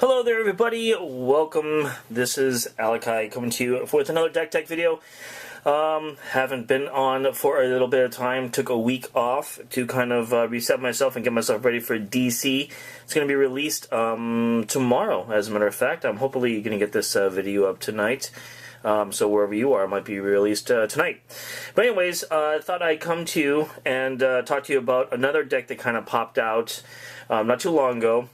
Hello there everybody, welcome. This is Alakai coming to you with another Deck Tech video. Haven't been on for a little bit of time, took a week off to kind of reset myself and get myself ready for DC. It's going to be released tomorrow, as a matter of fact. I'm hopefully going to get this video up tonight. So wherever you are, it might be released tonight. But anyways, I thought I'd come to you and talk to you about another deck that kind of popped out not too long ago.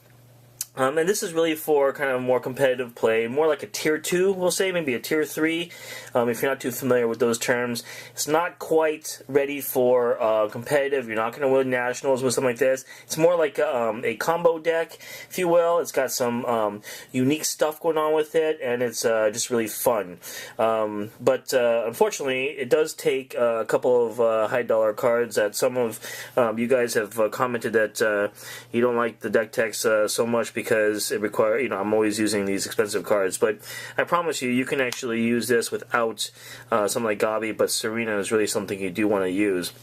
And this is really for kind of more competitive play, more like a Tier 2, we'll say, maybe a Tier 3, if you're not too familiar with those terms. It's not quite ready for competitive. You're not going to win nationals with something like this. It's more like a combo deck, if you will. It's got some unique stuff going on with it, and it's just really fun. But unfortunately, it does take a couple of high-dollar cards that some of you guys have commented that you don't like the deck techs so much because it requires, I'm always using these expensive cards, but I promise you can actually use this without something like Gabi, but Serena is really something you do want to use.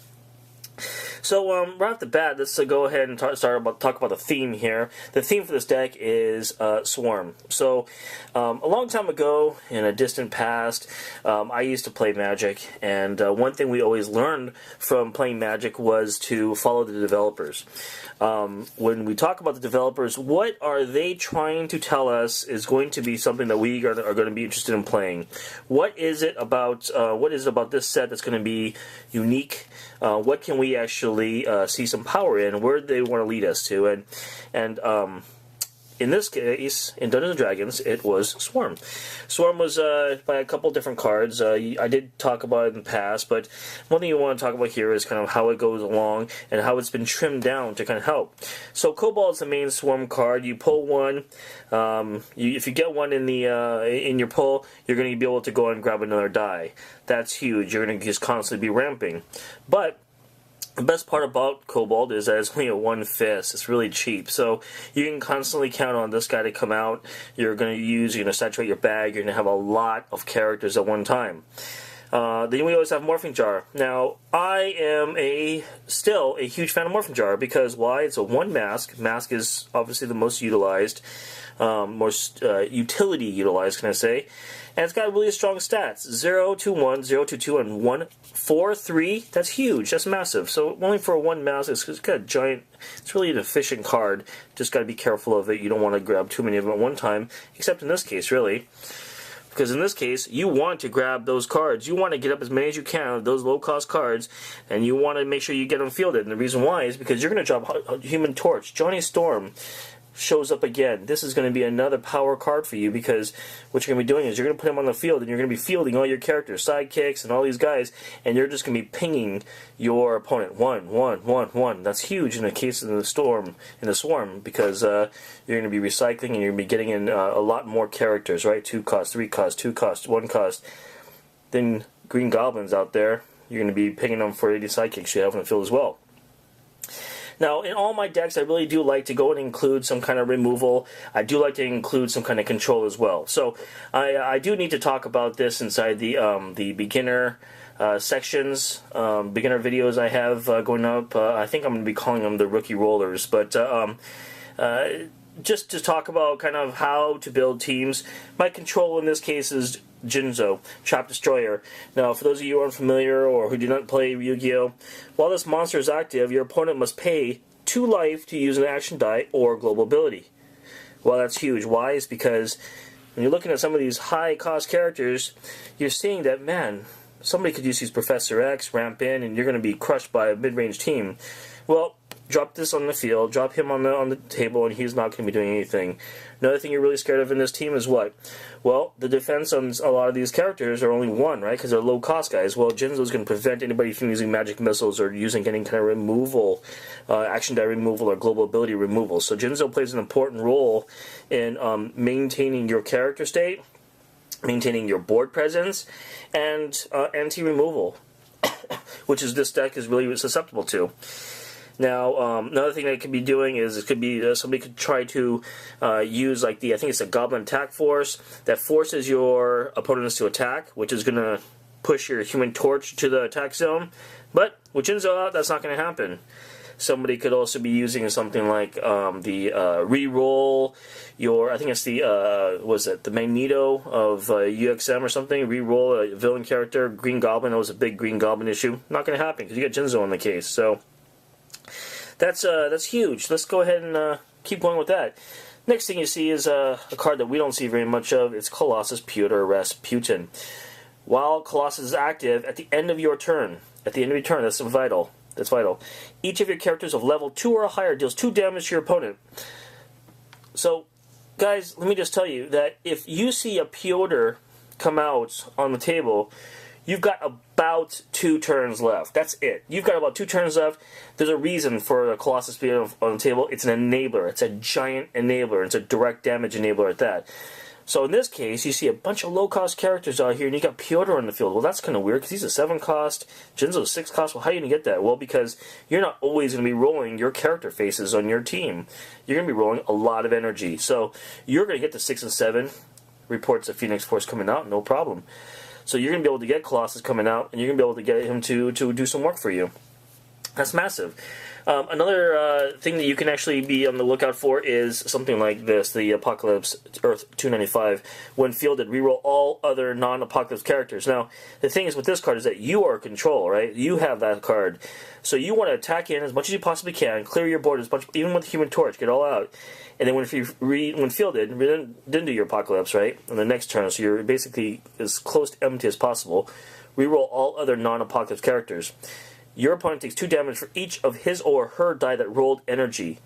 So right off the bat, let's go ahead and talk about the theme here. The theme for this deck is Swarm. So a long time ago, in a distant past, I used to play Magic, and one thing we always learned from playing Magic was to follow the developers. When we talk about the developers, what are they trying to tell us is going to be something that we are going to be interested in playing? What is it about this set that's going to be unique? What can we actually see some power in? Where do they want to lead us to? And in this case, in Dungeons & Dragons, it was Swarm. Swarm was by a couple different cards. I did talk about it in the past, but one thing you want to talk about here is kind of how it goes along and how it's been trimmed down to kind of help. So Cobalt is the main Swarm card. You pull one. If you get one in your pull, you're going to be able to go and grab another die. That's huge. You're going to just constantly be ramping. But the best part about Cobalt is that it's only a one fist. It's really cheap. So you can constantly count on this guy to come out. You're going to saturate your bag. You're going to have a lot of characters at one time. Then we always have Morphing Jar. Now, I am still a huge fan of Morphing Jar because why? It's a one mask. Mask is obviously the most utilized, most utility utilized, can I say. And it's got really strong stats. 0 to 1, 0 to 2, and 1, 4, 3. That's huge. That's massive. So only for one mask, it's got a giant, it's really an efficient card. Just got to be careful of it. You don't want to grab too many of them at one time, except in this case, really. Because in this case, you want to grab those cards. You want to get up as many as you can of those low-cost cards, and you want to make sure you get them fielded. And the reason why is because you're going to drop Human Torch. Johnny Storm shows up again. This is going to be another power card for you because what you're going to be doing is you're going to put him on the field and you're going to be fielding all your characters, sidekicks, and all these guys, and you're just going to be pinging your opponent. 1, 1, 1, 1. That's huge in the case of the Swarm, because you're going to be recycling and you're going to be getting in a lot more characters, right? 2 cost, 3 cost, 2 cost, 1 cost. Then Green Goblins out there, you're going to be pinging them for 80 sidekicks you have on the field as well. Now, in all my decks, I really do like to go and include some kind of removal. I do like to include some kind of control as well. So, I do need to talk about this inside the beginner sections, beginner videos I have going up. I think I'm going to be calling them the rookie rollers, but just to talk about kind of how to build teams. My control in this case is Jinzo, Trap Destroyer. Now, for those of you who aren't familiar or who do not play Yu-Gi-Oh!, while this monster is active, your opponent must pay 2 life to use an action die or global ability. Well, that's huge. Why? It's because when you're looking at some of these high-cost characters, you're seeing that, man, somebody could use these Professor X, ramp in, and you're going to be crushed by a mid-range team. Well, drop this on the field, drop him on the table, and he's not going to be doing anything. Another thing you're really scared of in this team is what? Well, the defense on a lot of these characters are only 1, right? Because they're low-cost guys. Well, Jinzo's going to prevent anybody from using magic missiles or using any kind of removal, action die removal or global ability removal. So Jinzo plays an important role in maintaining your character state, maintaining your board presence, and anti-removal, which is this deck is really susceptible to. Now, another thing that it could be doing is it could be somebody could try to use I think it's a Goblin Attack Force that forces your opponents to attack, which is going to push your Human Torch to the attack zone. But with Jinzo out, that's not going to happen. Somebody could also be using something like the reroll your, I think it's the was it the Magneto of UXM or something? Reroll a villain character, Green Goblin. That was a big Green Goblin issue. Not going to happen because you got Jinzo in the case. So that's huge. Let's go ahead and keep going with that. Next thing you see is a card that we don't see very much of. It's Colossus Pyotr Rasputin. While Colossus is active, at the end of your turn, that's vital. That's vital. Each of your characters of level 2 or higher deals 2 damage to your opponent. So, guys, let me just tell you that if you see a Pyotr come out on the table, you've got about 2 turns left. That's it. You've got about 2 turns left. There's a reason for the Colossus being on the table. It's an enabler. It's a giant enabler. It's a direct damage enabler at that. So in this case, you see a bunch of low-cost characters out here, and you got Pyotr on the field. Well, that's kind of weird, because he's a 7-cost, Jinzo's 6-cost. Well, how are you going to get that? Well, because you're not always going to be rolling your character faces on your team. You're going to be rolling a lot of energy. So you're going to get the 6 and 7 reports of Phoenix Force coming out, no problem. So you're going to be able to get Colossus coming out, and you're going to be able to get him to do some work for you. That's massive. Another thing that you can actually be on the lookout for is something like this, the Apocalypse Earth 295. When fielded, reroll all other non-Apocalypse characters. Now, the thing is with this card is that you are in control, right? You have that card. So you want to attack in as much as you possibly can, clear your board as much, even with Human Torch, get it all out. And then when fielded, didn't do your Apocalypse, right? On the next turn, so you're basically as close to empty as possible. Reroll all other non-Apocalypse characters. Your opponent takes 2 damage for each of his or her die that rolled energy.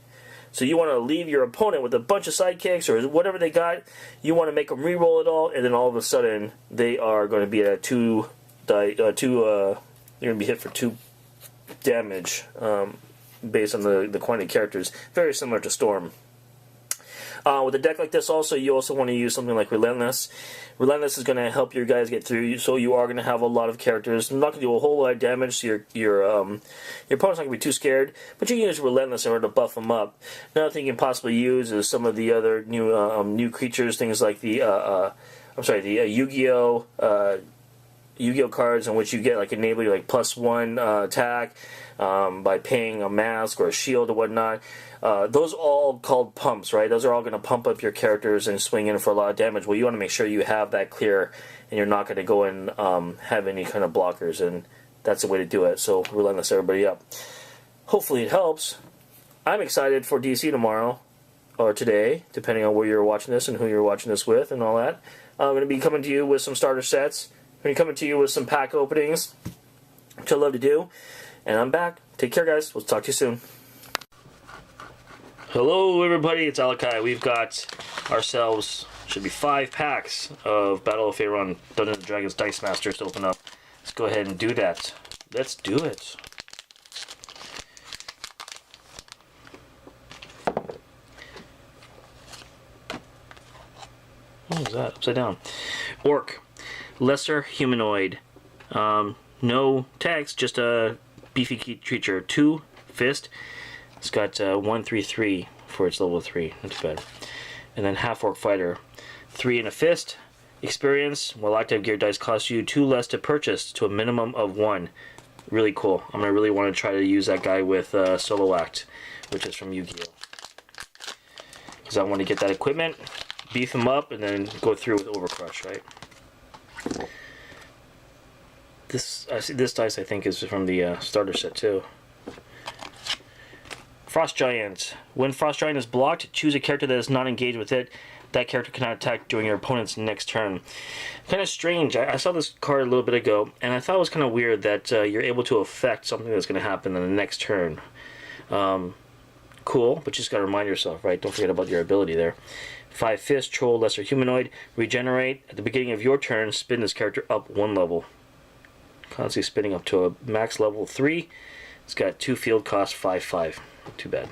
So you want to leave your opponent with a bunch of sidekicks or whatever they got. You want to make them re-roll it all, and then all of a sudden they are going to be at 2 die. They're going to be hit for 2 damage based on the quantity of characters. Very similar to Storm. With a deck like this, also, you also want to use something like Relentless. Relentless is going to help your guys get through, so you are going to have a lot of characters. I'm not going to do a whole lot of damage, so your opponent's not going to be too scared, but you can use Relentless in order to buff them up. Another thing you can possibly use is some of the other new creatures, things like the Yu-Gi-Oh cards, in which you get like enable your like +1 attack by paying a mask or a shield or whatnot. Those are all called pumps, right? Those are all going to pump up your characters and swing in for a lot of damage. Well, you want to make sure you have that clear, and you're not going to go and have any kind of blockers, and that's the way to do it. So Relentless everybody up. Hopefully it helps. I'm excited for DC tomorrow, or today, depending on where you're watching this and who you're watching this with and all that. I'm going to be coming to you with some starter sets. I'm going to be coming to you with some pack openings, which I love to do. And I'm back. Take care, guys. We'll talk to you soon. Hello, everybody. It's Alakai. We've got ourselves, should be 5 packs of Battle of Faerun Dungeons & Dragons Dice Masters to open up. Let's go ahead and do that. Let's do it. What is that? Upside down. Orc. Lesser humanoid. No text, just a beefy creature. 2 fist. It's got 1/3/3 for its level 3. Not too bad. And then half orc fighter. 3 and a fist. Experience. While active, gear dice cost you 2 less to purchase to a minimum of 1. Really cool. I'm gonna really want to try to use that guy with Solo Act, which is from Yu-Gi-Oh. Because I want to get that equipment, beef him up, and then go through with Overcrush, right? This dice I think is from the starter set too. Frost Giant. When Frost Giant is blocked, choose a character that is not engaged with it. That character cannot attack during your opponent's next turn. Kind of strange. I saw this card a little bit ago, and I thought it was kind of weird that you're able to affect something that's going to happen in the next turn. Cool, but you just got to remind yourself, right? Don't forget about your ability there. 5 Fist, Troll, Lesser Humanoid. Regenerate. At the beginning of your turn, spin this character up 1 level. Constantly spinning up to a max level 3. It's got 2 field cost, 5/5. Not too bad.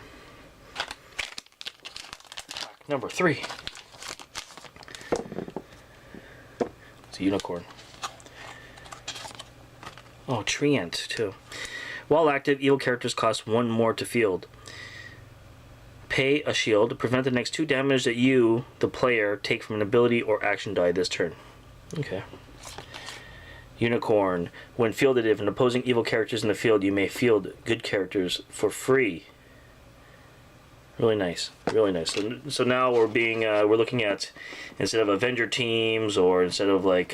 Number 3. It's a unicorn. Oh, Treant too. While active, evil characters cost 1 more to field. Pay a shield to prevent the next 2 damage that you, the player, take from an ability or action die this turn. Okay. Unicorn. When fielded, if an opposing evil character is in the field, you may field good characters for free. Really nice, really nice. So now we're looking at, instead of Avenger teams, or instead of like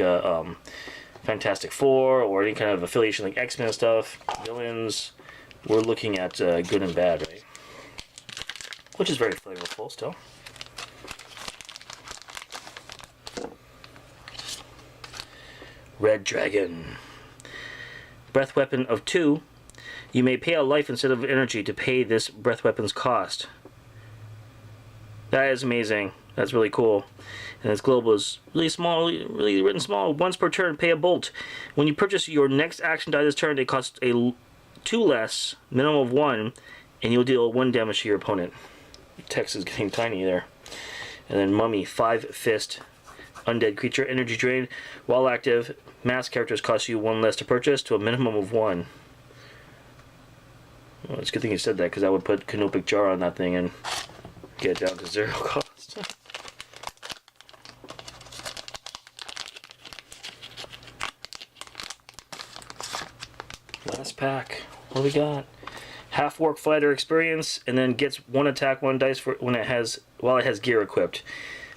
Fantastic Four or any kind of affiliation like X-Men stuff, villains, we're looking at good and bad, right? Which is very flavorful still. Red Dragon. Breath weapon of 2. You may pay a life instead of energy to pay this breath weapon's cost. That is amazing. That's really cool. And its global is really small, really written small. Once per turn, pay a bolt. When you purchase your next action die this turn, it costs 2 less, minimum of 1, and you'll deal 1 damage to your opponent. Text is getting tiny there. And then Mummy, 5 fist. Undead creature, energy drain. While active, mass characters cost you 1 less to purchase to a minimum of 1. Well, it's a good thing you said that, because I would put Canopic Jar on that thing and get it down to 0 cost. Last pack. What do we got? Half Orc Fighter experience, and then gets 1 attack, 1 dice for while it has gear equipped.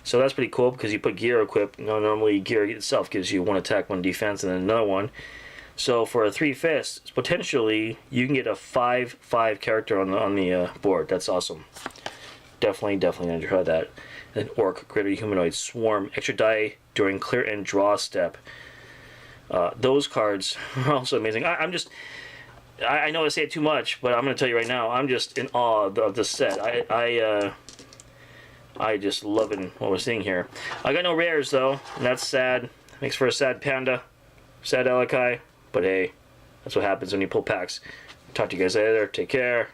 So that's pretty cool, because you put gear equipped. Normally gear itself gives you 1 attack, 1 defense, and then another one. So for a 3 fists, potentially you can get a 5/5 character on the board. That's awesome. Definitely gonna try that. And Orc, Greater Humanoid, Swarm, extra die during clear and draw step. Those cards are also amazing. I know I say it too much, but I'm going to tell you right now, I'm just in awe of this set. I just loving what we're seeing here. I got no rares though, and that's sad. Makes for a sad panda, sad Alakai. But hey, that's what happens when you pull packs. Talk to you guys later. Take care.